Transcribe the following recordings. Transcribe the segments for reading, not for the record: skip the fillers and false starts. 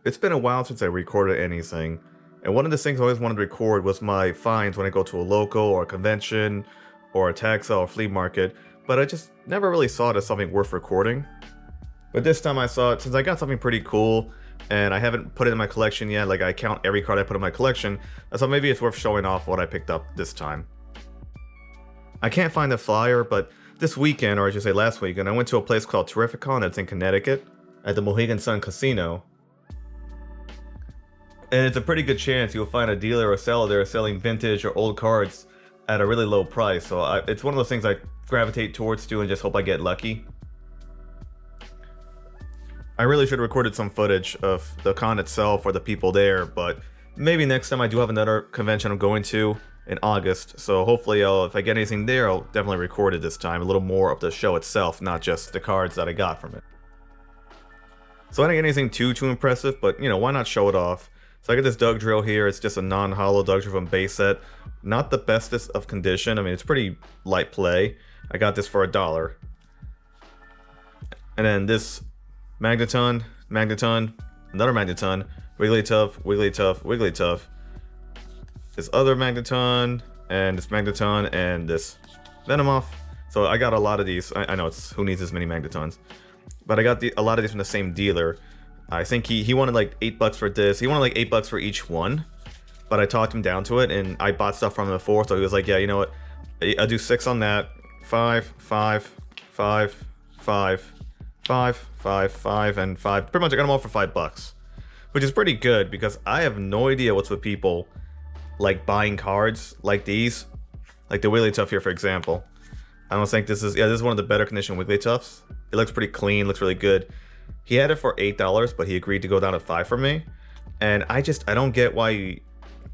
It's been a while since I recorded anything, and one of the things I always wanted to record was my finds when I go to a local or a convention or a tag sale or flea market, but I just never really saw it as something worth recording. But this time I saw it since I got something pretty cool and I haven't put it in my collection yet, like I count every card I put in my collection, I thought maybe it's worth showing off what I picked up this time. I can't find the flyer, but this weekend, or I should say last weekend, I went to a place called Terrifcon that's in Connecticut at the Mohegan Sun Casino. And it's a pretty good chance you'll find a dealer or seller there selling vintage or old cards at a really low price. So it's one of those things I gravitate towards too and just hope I get lucky. I really should have recorded some footage of the con itself or the people there, but maybe next time. I do have another convention I'm going to in August, so hopefully if I get anything there, I'll definitely record it this time. A little more of the show itself, not just the cards that I got from it. So I didn't get anything too impressive, but you know, why not show it off? So I got this Dug Drill here. It's just a non-hollow Dug Drill from base set. Not the bestest of condition. I mean, it's pretty light play. I got this for $1. And then this Magneton, another Magneton, Wigglytuff, Wigglytuff, Wigglytuff. This other Magneton, and this Magneton, and this Venomoth. So I got a lot of these. I know it's who needs this many Magnetons, but I got a lot of these from the same dealer. I think he wanted like $8 for this. He wanted like $8 for each one, but I talked him down to it, and I bought stuff from him before, so he was like, yeah, you know what? I'll do 6 on that. 5, 5, 5, 5, 5, 5, 5, and 5. Pretty much I got them all for $5, which is pretty good because I have no idea what's with people like buying cards like these, like the Wigglytuff here, for example. I don't think this is, this is one of the better condition Wigglytuffs. It looks pretty clean, looks really good. He had it for $8, but he agreed to go down to 5 for me. And I don't get why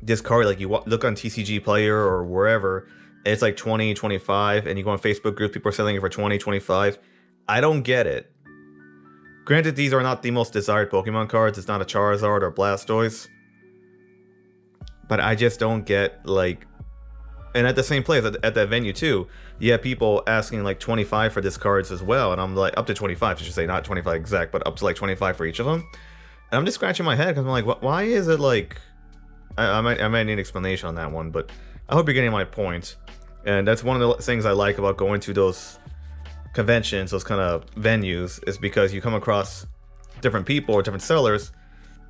this card, like you look on TCG Player or wherever, it's like 20, 25, and you go on Facebook groups, people are selling it for 20, 25. I don't get it. Granted, these are not the most desired Pokemon cards. It's not a Charizard or Blastoise. But I just don't get, like... And at the same place, at that venue too, you have people asking like 25 for this cards as well, and I'm like, up to 25, I should say, not 25 exact, but up to like 25 for each of them. And I'm just scratching my head because I'm like, why is it like... I might need an explanation on that one, but I hope you're getting my point. And that's one of the things I like about going to those conventions, those kind of venues, is because you come across different people or different sellers,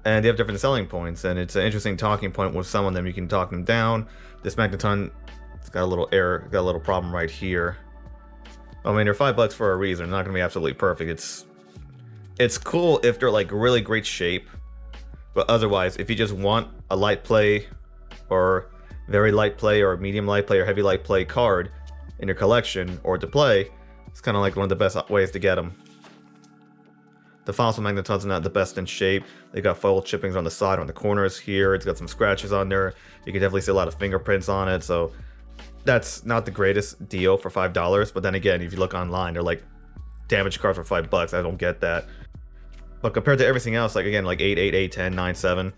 and they have different selling points, and it's an interesting talking point with some of them. You can talk them down. This Magneton, it's got a little error, got a little problem right here. I mean, they're $5 for a reason. They're not gonna be absolutely perfect. It's cool if they're like really great shape, but otherwise, if you just want a light play, or very light play, or medium light play, or heavy light play card in your collection or to play, it's kind of like one of the best ways to get them. The fossil Magnetons are not the best in shape. They got foil chippings on the side, on the corners here. It's got some scratches on there. You can definitely see a lot of fingerprints on it. So that's not the greatest deal for $5. But then again, if you look online, they're like damaged cards for $5. I don't get that. But compared to everything else, like again, like 8, 8, 8, 10, 9, 7,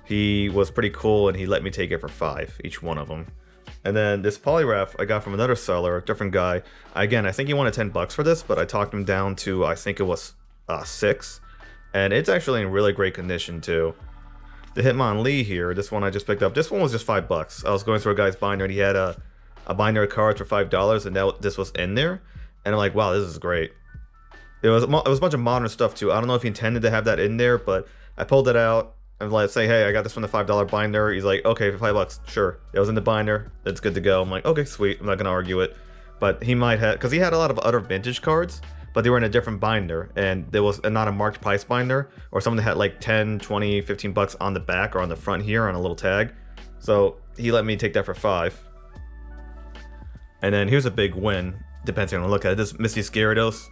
he was pretty cool, and he let me take it for 5, each one of them. And then this Poliwrath I got from another seller, a different guy. Again, I think he wanted $10 for this, but I talked him down to, I think it was 6, and it's actually in really great condition too. The Hitmonlee here, this one I just picked up, this one was just $5. I was going through a guy's binder, and he had a binder of cards for $5, and now this was in there, and I'm like, wow, this is great. It was a bunch of modern stuff too. I don't know if he intended to have that in there, but I pulled it out and like say, hey, I got this from the $5 binder. He's like, okay, for $5, sure. It was in the binder. It's good to go. I'm like, okay, sweet. I'm not gonna argue it. But he might have, because he had a lot of other vintage cards, but they were in a different binder, and there was not a marked price binder, or something that had like 10, 20, $15 on the back or on the front here on a little tag. So he let me take that for 5. And then here's a big win, depending on the look at it. This Misty Gyarados.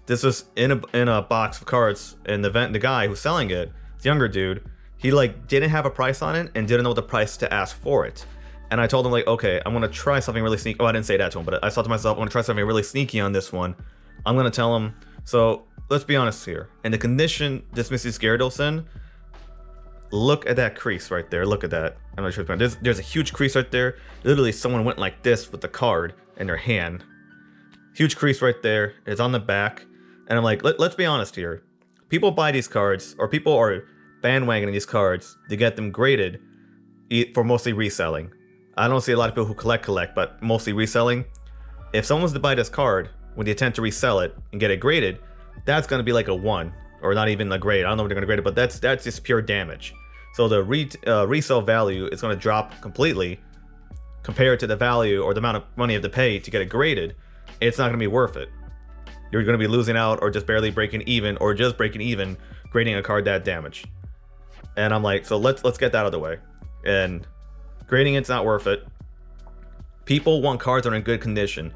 This was in a box of cards, and the guy who's selling it, this younger dude, he like didn't have a price on it and didn't know the price to ask for it. And I told him like, okay, I'm gonna try something really sneaky. Oh, I didn't say that to him, but I thought to myself, I'm gonna try something really sneaky on this one. I'm gonna tell him. So let's be honest here. In the condition this Misty Gyarados in, look at that crease right there. Look at that. I'm not sure. There's a huge crease right there. Literally, someone went like this with the card in their hand. Huge crease right there. It's on the back. And I'm like, let's be honest here. People buy these cards, or people are bandwagoning these cards to get them graded for mostly reselling. I don't see a lot of people who collect, but mostly reselling. If someone's to buy this card with the intent to resell it and get it graded, that's going to be like a 1, or not even a grade. I don't know what they're going to grade it, but that's just pure damage. So the resale value is going to drop completely compared to the value or the amount of money you have to pay to get it graded. It's not going to be worth it. You're going to be losing out, or just barely breaking even, or just breaking even grading a card that damaged. And I'm like, so let's get that out of the way. And grading it's not worth it. People want cards that are in good condition.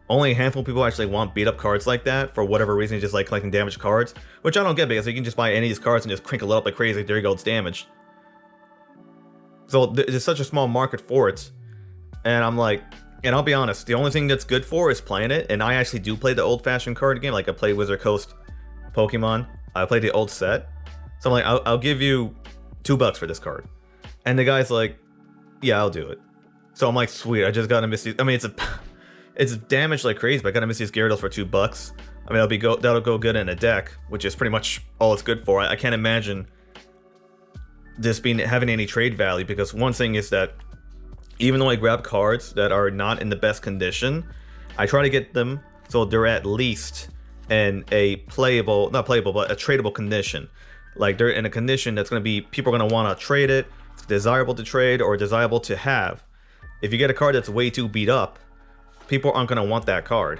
Only a handful of people actually want beat up cards like that for whatever reason, just like collecting damaged cards, which I don't get, because you can just buy any of these cards and just crinkle it up like crazy. There you go, it's damaged. So there's such a small market for it. And I'm like, and I'll be honest, the only thing that's good for is playing it. And I actually do play the old-fashioned card game. Like I play Wizard Coast Pokemon. I play the old set. So I'm like, I'll give you $2 for this card. And the guy's like, yeah, I'll do it. So I'm like, sweet, I just got a Misty. I mean, it's damaged like crazy, but I got a Misty's Gyarados for $2. I mean, that'll go good in a deck, which is pretty much all it's good for. I can't imagine this having any trade value, because one thing is that even though I grab cards that are not in the best condition, I try to get them so they're at least in a playable, not playable, but a tradable condition. Like they're in a condition that's going to be, people are going to want to trade it, it's desirable to trade or desirable to have. If you get a card that's way too beat up, people aren't going to want that card.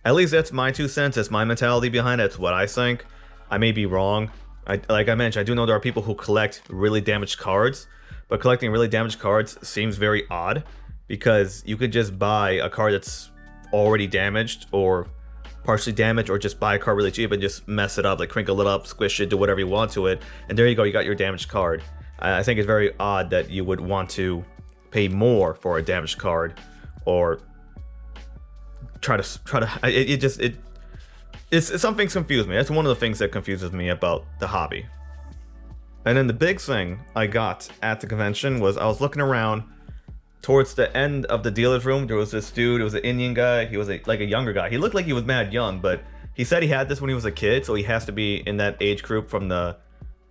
At least that's my 2 cents, that's my mentality behind it, it's what I think. I may be wrong. Like I mentioned, I do know there are people who collect really damaged cards, but collecting really damaged cards seems very odd, because you could just buy a card that's already damaged or partially damaged, or just buy a card really cheap and just mess it up, like crinkle it up, squish it, do whatever you want to it, and there you go, you got your damaged card. I think it's very odd that you would want to pay more for a damaged card, or it's some things confuse me. That's one of the things that confuses me about the hobby. And then the big thing I got at the convention was, I was looking around towards the end of the dealer's room. There was this dude, it was an Indian guy. He was like a younger guy. He looked like he was mad young, but he said he had this when he was a kid, so he has to be in that age group, from the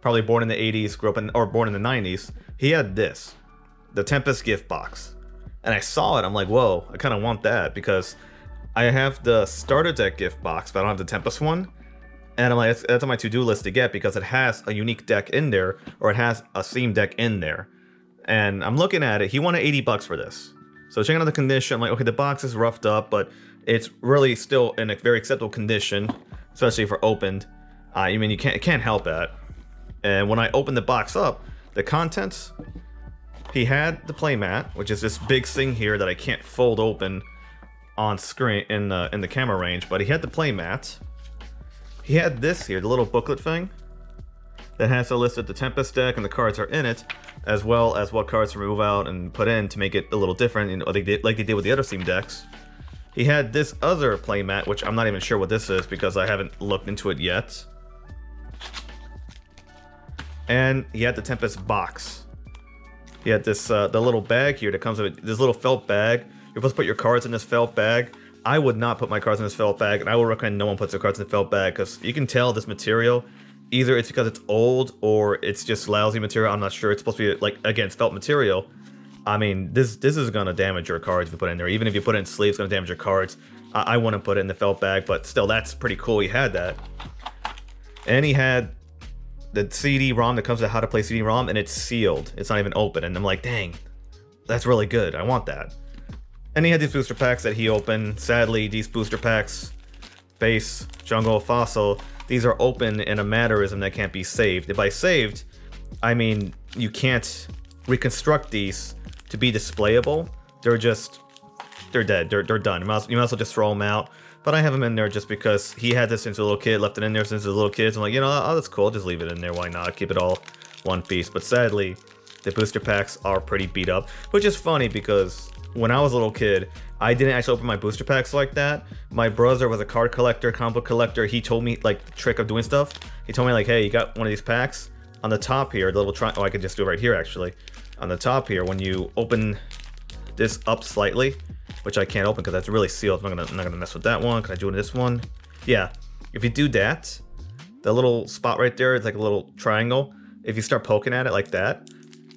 probably born in the 80s, grew up in, or born in the 90s. He had this, the Tempest gift box. And I saw it, I'm like, whoa, I kind of want that, because I have the starter deck gift box, but I don't have the Tempest one. And I'm like, that's on my to-do list to get, because it has a unique deck in there, or it has a theme deck in there. And I'm looking at it, he wanted $80 for this. So checking out the condition, I'm like, okay, the box is roughed up, but it's really still in a very acceptable condition, especially for opened. I mean, it can't help that. And when I opened the box up, the contents, he had the playmat, which is this big thing here that I can't fold open on screen in the camera range, but he had the playmat. He had this here, the little booklet thing that has a list of the Tempest deck and the cards are in it, as well as what cards to remove out and put in to make it a little different, you know, like they did with the other theme decks. He had this other playmat, which I'm not even sure what this is because I haven't looked into it yet. And he had the Tempest box. He had this the little bag here that comes with this little felt bag. You're supposed to put your cards in this felt bag. I would not put my cards in this felt bag, and I would recommend no one puts their cards in the felt bag, because you can tell this material, either it's because it's old or it's just lousy material. I'm not sure. It's supposed to be, like, again, it's felt material. I mean, this is going to damage your cards if you put it in there. Even if you put it in sleeves, it's going to damage your cards. I wouldn't put it in the felt bag, but still, that's pretty cool. He had that. And he had the CD-ROM that comes with how to play CD-ROM, and it's sealed. It's not even open. And I'm like, dang, that's really good. I want that. And he had these booster packs that he opened. Sadly, these booster packs, Base, Jungle, Fossil, these are open in a mannerism that can't be saved. And by saved, I mean you can't reconstruct these to be displayable. They're dead. They're done. You might as well just throw them out. But I have them in there just because he had this since a little kid, left it in there since a little kid. So I'm like, you know, oh, that's cool. Just leave it in there. Why not? Keep it all one piece. But sadly, the booster packs are pretty beat up, which is funny because when I was a little kid, I didn't actually open my booster packs like that. My brother was a card collector, comic book collector. He told me, like, the trick of doing stuff. He told me, like, hey, you got one of these packs. On the top here, the little triangle, oh, I could just do it right here, actually. On the top here, when you open this up slightly, which I can't open because that's really sealed. I'm not gonna mess with that one. Can I do it in this one? Yeah. If you do that, the little spot right there, it's like a little triangle. If you start poking at it like that,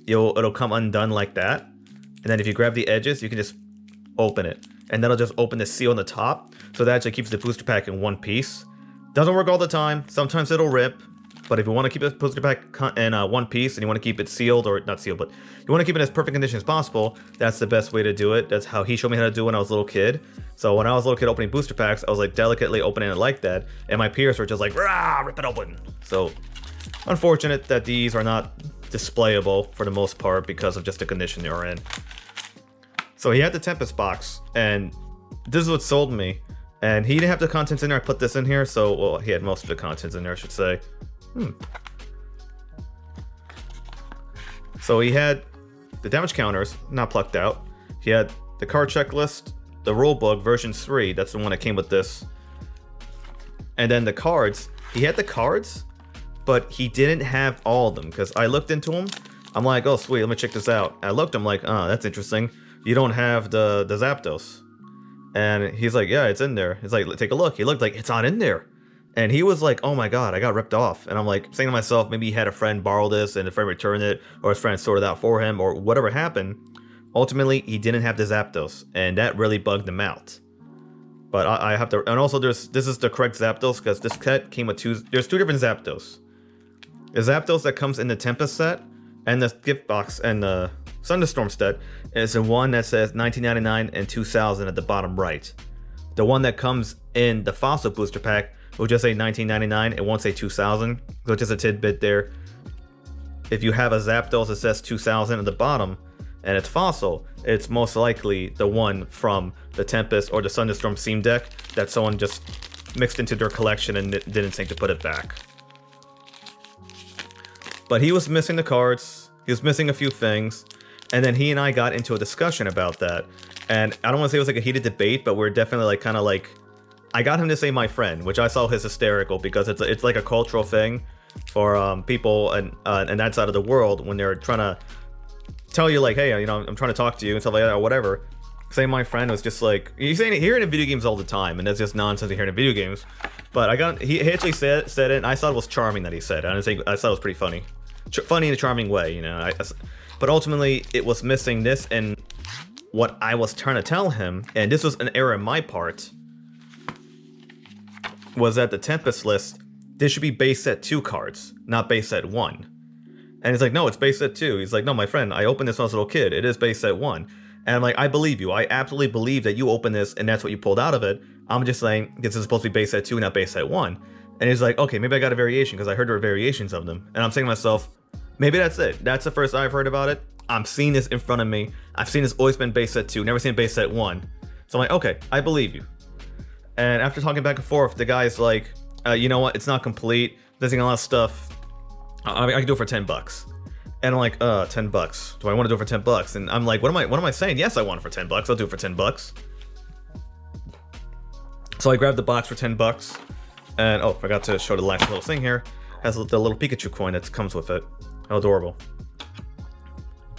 it'll come undone like that. And then if you grab the edges, you can just open it. And that'll just open the seal on the top. So that actually keeps the booster pack in one piece. Doesn't work all the time. Sometimes it'll rip. But if you want to keep the booster pack in one piece and you want to keep it sealed, or not sealed, but you want to keep it in as perfect condition as possible, that's the best way to do it. That's how he showed me how to do it when I was a little kid. So when I was a little kid opening booster packs, I was like delicately opening it like that. And my peers were just like, rah, rip it open. So unfortunate that these are not displayable for the most part because of just the condition they are in. So he had the Tempest box, and this is what sold me. And he didn't have the contents in there. I put this in here, so, well, he had most of the contents in there, I should say. So he had the damage counters, not plucked out. He had the card checklist, the rulebook, version 3, that's the one that came with this. And then the cards, he had the cards, but he didn't have all of them, because I looked into them. I'm like, oh, sweet, let me check this out. I looked, I'm like, oh, that's interesting. You don't have the Zapdos. And he's like, yeah, it's in there. It's like, take a look. He looked like, it's not in there. And he was like, oh my god, I got ripped off. And I'm like, saying to myself, maybe he had a friend borrow this and a friend returned it, or his friend sorted it out for him, or whatever happened. Ultimately, he didn't have the Zapdos, and that really bugged him out. But I have to, and also this is the correct Zapdos, because this set came with there's two different Zapdos. The Zapdos that comes in the Tempest set, and the gift box, and the Thunderstorm set, is the one that says 1999 and 2000 at the bottom right. The one that comes in the Fossil Booster Pack will just say 1999, it won't say 2000, so just a tidbit there. If you have a Zapdos that says 2000 at the bottom, and it's Fossil, it's most likely the one from the Tempest or the Thunderstorm Seam deck that someone just mixed into their collection and didn't think to put it back. But he was missing the cards, he was missing a few things, and then he and I got into a discussion about that. And I don't want to say it was like a heated debate, but we're definitely like kind of like, I got him to say my friend, which I saw his hysterical, because it's like a cultural thing for people and that side of the world when they're trying to tell you like, hey, you know, I'm trying to talk to you and stuff like that or whatever. Say my friend was just like, you hear it in video games all the time, and that's just nonsense to hear in video games. But he actually said it, and I thought it was charming that he said it. I thought it was pretty funny, funny in a charming way, you know. But ultimately, it was missing this, and what I was trying to tell him, and this was an error on my part, was that the Tempest list, this should be base set 2 cards, not base set 1. And he's like, no, it's base set 2. He's like, no, my friend, I opened this when I was a little kid. It is base set 1. And I'm like, I believe you. I absolutely believe that you opened this and that's what you pulled out of it. I'm just saying this is supposed to be base set 2, not base set 1. And he's like, okay, maybe I got a variation because I heard there were variations of them. And I'm saying to myself, maybe that's it. That's the first I've heard about it. I'm seeing this in front of me. I've seen this always been base set 2, never seen base set 1. So I'm like, okay, I believe you. And after talking back and forth, the guy's like, you know what? It's not complete. Missing a lot of stuff. I can do it for $10. And I'm like, $10. Do I want to do it for $10? And I'm like, what am I saying? Yes, I want it for $10. I'll do it for $10. So I grabbed the box for $10. And oh, forgot to show the last little thing here. Has the little Pikachu coin that comes with it. How adorable.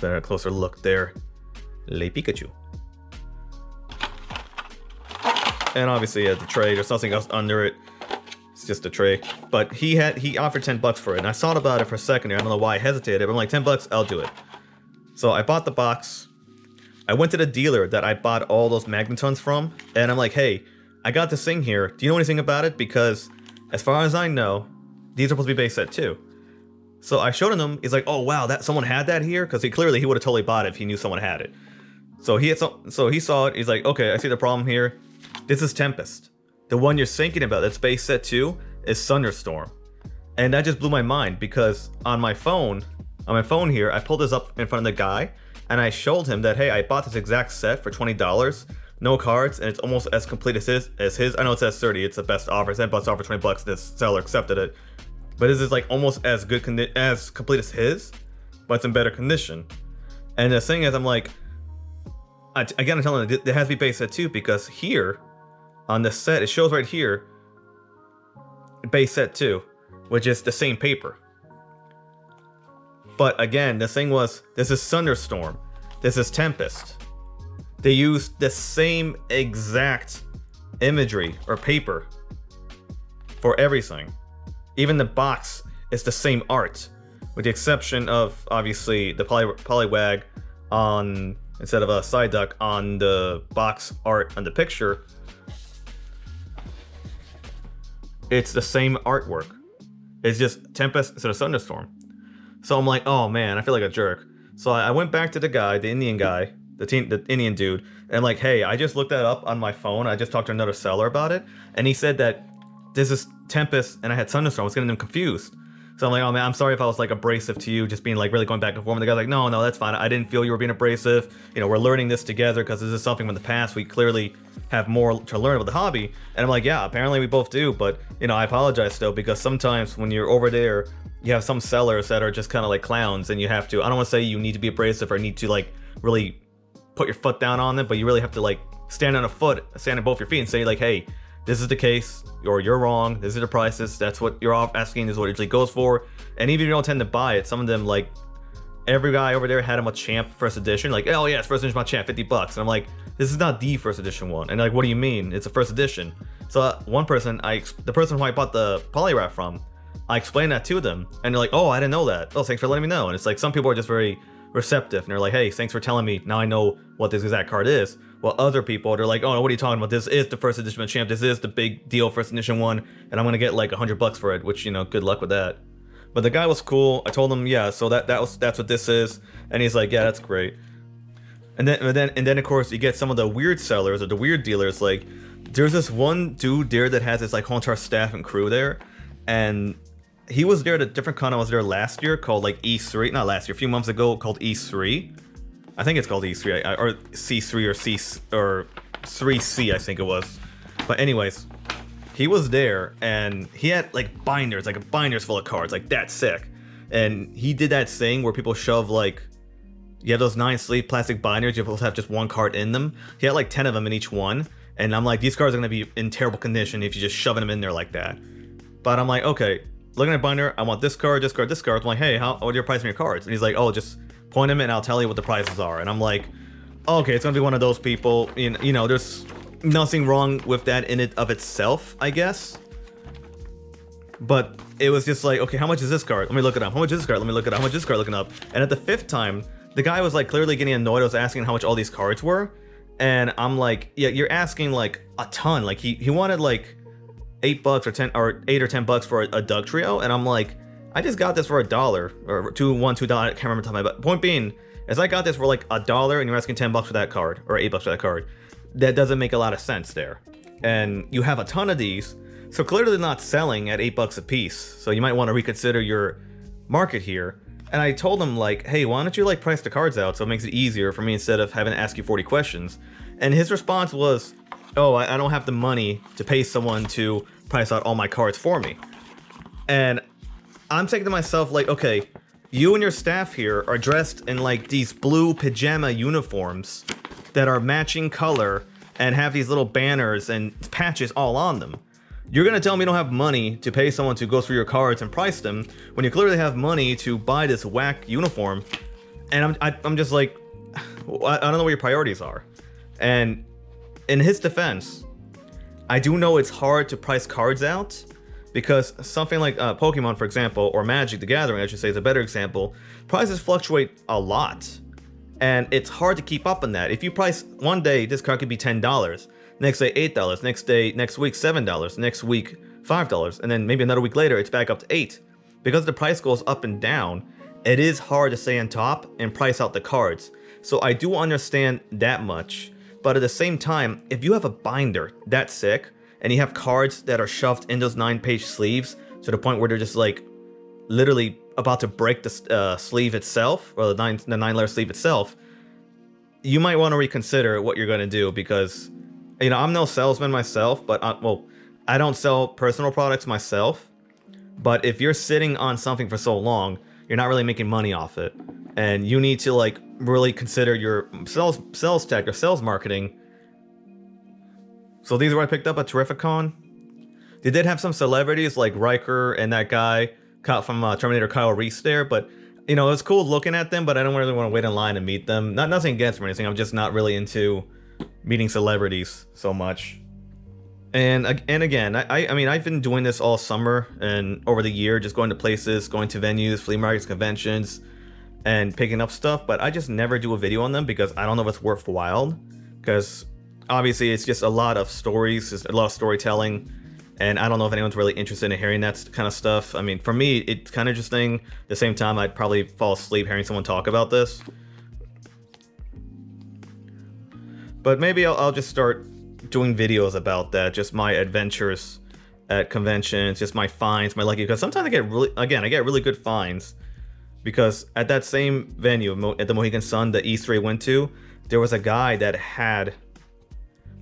Better closer look there. Le Pikachu. And obviously, the tray. There's nothing else under it. It's just a tray. But he offered $10 for it, and I thought about it for a second here. I don't know why I hesitated, but I'm like, $10, I'll do it. So I bought the box. I went to the dealer that I bought all those magnetons from, and I'm like, hey, I got this thing here. Do you know anything about it? Because as far as I know, these are supposed to be base set 2. So I showed him. He's like, oh wow, that someone had that here, because he would have totally bought it if he knew someone had it. So he saw it. He's like, okay, I see the problem here. This is Tempest. The one you're thinking about that's base set 2 is Thunderstorm. And that just blew my mind, because on my phone here, I pulled this up in front of the guy and I showed him that, hey, I bought this exact set for $20, no cards, and it's almost as complete as his. I know it says 30, it's the best offer. It's best offer for $20, this seller accepted it. But this is like almost as good as complete as his, but it's in better condition. And the thing is, I'm like, again, I'm telling him it has to be base set 2, because here on the set, it shows right here, base set 2, which is the same paper. But again, the thing was, this is Thunderstorm, this is Tempest. They use the same exact imagery or paper for everything. Even the box is the same art, with the exception of obviously the polywag on instead of a side duck on the box art on the picture. It's the same artwork. It's just Tempest instead of Thunderstorm. So I'm like, oh man, I feel like a jerk. So I went back to the guy, the Indian guy, the Indian dude, and I'm like, hey, I just looked that up on my phone. I just talked to another seller about it, and he said that this is Tempest and I had Thunderstorm. I was getting them confused. So I'm like, oh man, I'm sorry if I was like abrasive to you, just being like really going back and forth. And the guy's like, no, that's fine. I didn't feel you were being abrasive. You know, we're learning this together because this is something from the past. We clearly have more to learn about the hobby. And I'm like, yeah, apparently we both do. But, you know, I apologize still, because sometimes when you're over there, you have some sellers that are just kind of like clowns, and you have to, I don't want to say you need to be abrasive or need to like really put your foot down on them, but you really have to like stand on both your feet and say like, hey, this is the case, or you're wrong, these are the prices, that's what you're asking, this is what it usually goes for. And even if you don't tend to buy it, some of them, like, every guy over there had him a Champ first edition, like, oh yeah, it's first edition my Champ, $50. And I'm like, this is not the first edition one. And like, what do you mean? It's a first edition. So one person, the person who I bought the polywrap from, I explained that to them, and they're like, oh, I didn't know that. Oh, thanks for letting me know. And it's like, some people are just very receptive, and they're like, hey, thanks for telling me, now I know what this exact card is. While other people, they're like, oh no, what are you talking about? This is the first edition of Champ, this is the big deal first edition one, and I'm gonna get like $100 for it, which, you know, good luck with that. But the guy was cool. I told him, yeah, so that's what this is, and he's like, yeah, that's great. And then of course you get some of the weird sellers or the weird dealers. Like, there's this one dude there that has this like whole entire staff and crew there, and he was there at a different con I was there last year called like E3, not last year, a few months ago, called E3. I think it's called E3, or C3 or 3C, I think it was. But anyways, he was there, and he had like binders, like binders full of cards, like that's sick. And he did that thing where people shove like, you have those 9 sleeve plastic binders, you're supposed to have just one card in them. He had like 10 of them in each one, and I'm like, these cards are gonna be in terrible condition if you just shoving them in there like that. But I'm like, okay, looking at binder, I want this card, this card, this card. I'm like, hey, what are your price on your cards? And he's like, oh, just point them and I'll tell you what the prices are. And I'm like, okay, it's gonna be one of those people. You know, there's nothing wrong with that in it of itself, I guess. But it was just like, okay, how much is this card? Let me look it up. How much is this card? Let me look it up. How much is this card? Looking up. And at the 5th time, the guy was like clearly getting annoyed. I was asking how much all these cards were, and I'm like, yeah, you're asking like a ton. Like he wanted like $8 or 10 or $8 or $10 for a Doug trio, and I'm like, I just got this for $1 or $2. I can't remember the time. But point being, as I got this for like $1, and you're asking $10 for that card or $8 for that card, that doesn't make a lot of sense there. And you have a ton of these, so clearly they're not selling at $8 a piece. So you might want to reconsider your market here. And I told him like, hey, why don't you like price the cards out so it makes it easier for me instead of having to ask you 40 questions. And his response was, oh, I don't have the money to pay someone to price out all my cards for me. And I'm thinking to myself like, okay, you and your staff here are dressed in like these blue pajama uniforms that are matching color and have these little banners and patches all on them. You're gonna tell me you don't have money to pay someone to go through your cards and price them when you clearly have money to buy this whack uniform. And I'm just like, I don't know what your priorities are. And in his defense, I do know it's hard to price cards out, because something like Pokemon, for example, or Magic the Gathering, I should say, is a better example. Prices fluctuate a lot, and it's hard to keep up on that. If you price one day, this card could be $10, next day $8, next week $7, next week $5, and then maybe another week later it's back up to $8. Because the price goes up and down, it is hard to stay on top and price out the cards. So I do understand that much. But at the same time, if you have a binder that's sick, and you have cards that are shoved in those 9-page sleeves to the point where they're just like literally about to break the sleeve itself, or the 9-layer sleeve itself, you might want to reconsider what you're going to do. Because, you know, I'm no salesman myself, but I don't sell personal products myself. But if you're sitting on something for so long, you're not really making money off it, and you need to like really consider your sales tech or sales marketing. So these are what I picked up at Terrifcon. They did have some celebrities like Riker and that guy from Terminator, Kyle Reese there, but you know, it was cool looking at them, but I don't really want to wait in line and meet them. Nothing against them or anything, I'm just not really into meeting celebrities so much. And again, I mean, I've been doing this all summer and over the year, just going to places, going to venues, flea markets, conventions, and picking up stuff. But I just never do a video on them because I don't know if it's worthwhile. Because obviously, it's just a lot of stories, just a lot of storytelling, and I don't know if anyone's really interested in hearing that kind of stuff. I mean, for me, it's kind of interesting. At the same time, I'd probably fall asleep hearing someone talk about this. But maybe I'll just start doing videos about that, just my adventures at conventions, just my finds, my lucky, because sometimes I get really good finds, because at that same venue at the Mohegan Sun, the Easter I went to, there was a guy that had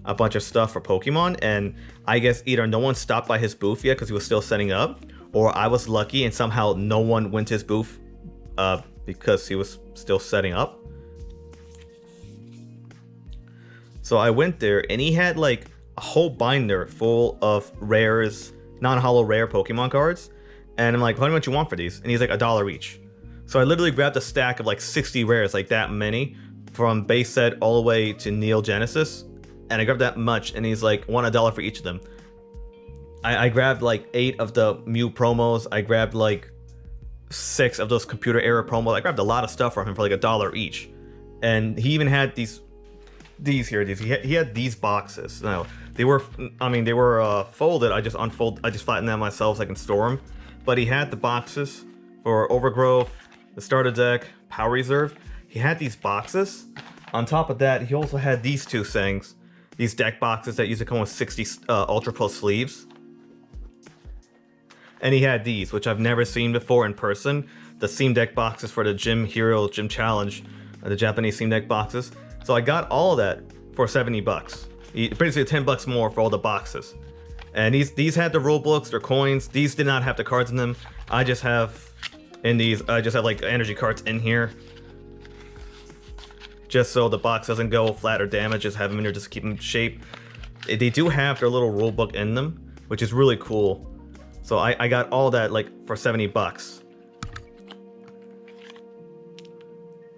a bunch of stuff for Pokemon, and I guess either no one stopped by his booth yet because he was still setting up, or I was lucky and somehow no one went to his booth because he was still setting up. So I went there and he had like a whole binder full of rares, non-holo rare Pokemon cards. And I'm like, how much you want for these? And he's like, $1 each. So I literally grabbed a stack of like 60 rares, like that many, from base set all the way to Neo Genesis. And I grabbed that much and he's like, want $1 for each of them. I grabbed like 8 of the Mew promos. I grabbed like 6 of those computer error promos. I grabbed a lot of stuff from him for like $1 each. And he even had these he had these boxes. Now they were folded. I just flattened them myself so I can store them. But he had the boxes for Overgrowth, the starter deck, Power Reserve. He had these boxes. On top of that, he also had these two things, these deck boxes that used to come with 60 Ultra Pro sleeves. And he had these, which I've never seen before in person, the Steam Deck boxes for the Gym Hero Gym Challenge, the Japanese Steam Deck boxes. So I got all of that for $70. Basically $10 more for all the boxes. And these had the rule books, their coins. These did not have the cards in them. I just have like energy cards in here. Just so the box doesn't go flat or damaged, just have them in here just to keep them in shape. They do have their little rule book in them, which is really cool. So I got all that like for $70.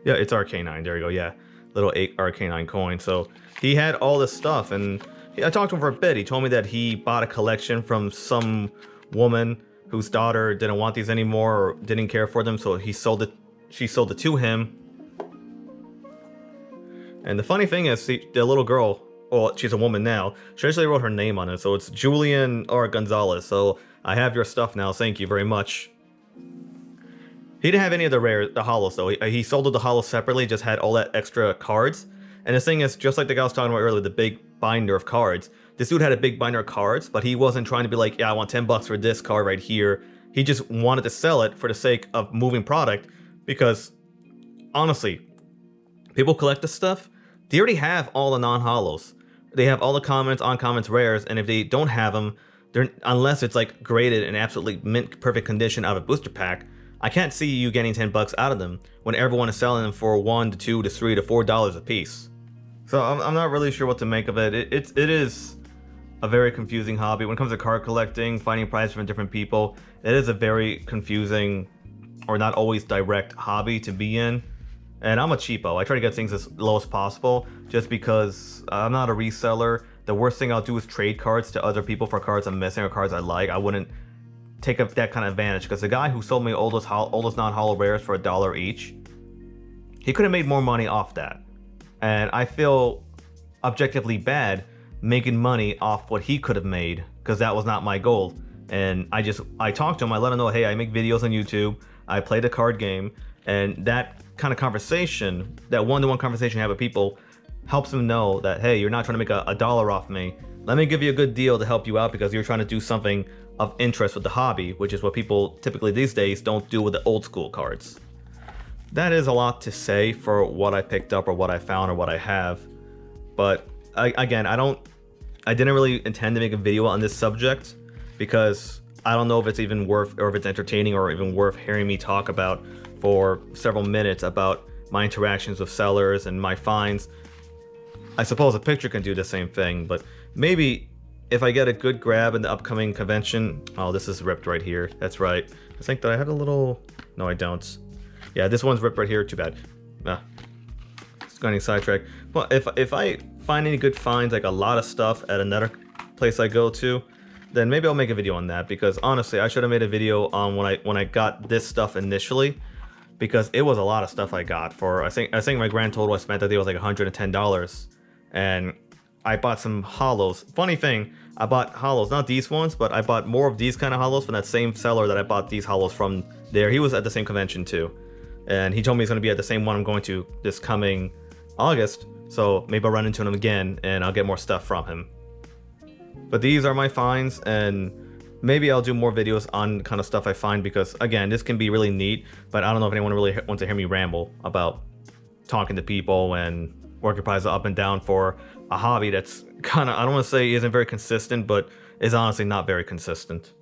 Yeah, it's Arcanine, there you go, yeah. Little 8 Arcanine coin. So he had all this stuff, and I talked to him for a bit. He told me that he bought a collection from some woman whose daughter didn't want these anymore or didn't care for them, so she sold it to him. And the funny thing is, the little girl, well, she's a woman now, she actually wrote her name on it, so it's Julian R. Gonzalez. So I have your stuff now, thank you very much. He didn't have any of the holos though. He sold the holos separately, just had all that extra cards. And the thing is, just like the guy I was talking about earlier, the big binder of cards. This dude had a big binder of cards, but he wasn't trying to be like, yeah, I want $10 for this card right here. He just wanted to sell it for the sake of moving product, because honestly, people collect this stuff. They already have all the non-holos. They have all the comments, on-comments, rares, and if they don't have them, unless it's like graded in absolutely mint perfect condition out of a booster pack, I can't see you getting $10 out of them when everyone is selling them for $1 to $2 to $3 to $4 a piece. So I'm not really sure what to make of it. It is a very confusing hobby. When it comes to card collecting, finding prizes from different people, it is a very confusing or not always direct hobby to be in. And I'm a cheapo. I try to get things as low as possible just because I'm not a reseller. The worst thing I'll do is trade cards to other people for cards I'm missing or cards I like. I wouldn't take up that kind of advantage, because the guy who sold me all those non-holo rares for $1 each, he could have made more money off that. And I feel objectively bad making money off what he could have made, because that was not my goal. And I talked to him, I let him know, hey, I make videos on YouTube, I play the card game, and that kind of conversation, that one-to-one conversation you have with people, helps them know that, hey, you're not trying to make a dollar off me. Let me give you a good deal to help you out because you're trying to do something of interest with the hobby, which is what people typically these days don't do with the old school cards. That is a lot to say for what I picked up or what I found or what I have. But I didn't really intend to make a video on this subject because I don't know if it's even worth, or if it's entertaining or even worth hearing me talk about for several minutes about my interactions with sellers and my finds. I suppose a picture can do the same thing, but maybe if I get a good grab in the upcoming convention. Oh, this is ripped right here. That's right. I think that I have a little... No, I don't. Yeah, this one's ripped right here. Too bad. It's getting sidetracked. Well, if I find any good finds, like a lot of stuff at another place I go to, then maybe I'll make a video on that, because honestly, I should have made a video on when I got this stuff initially, because it was a lot of stuff I got for, I think my grand total I spent that day was like $110, and I bought some hollows. Funny thing, I bought hollows, not these ones, but I bought more of these kind of hollows from that same seller that I bought these hollows from there. He was at the same convention too, and he told me he's going to be at the same one I'm going to this coming August, so maybe I'll run into him again and I'll get more stuff from him. But these are my finds, and maybe I'll do more videos on kind of stuff I find, because again, this can be really neat, but I don't know if anyone really wants to hear me ramble about talking to people and working prices up and down for a hobby that's kind of, I don't want to say isn't very consistent, but is honestly not very consistent.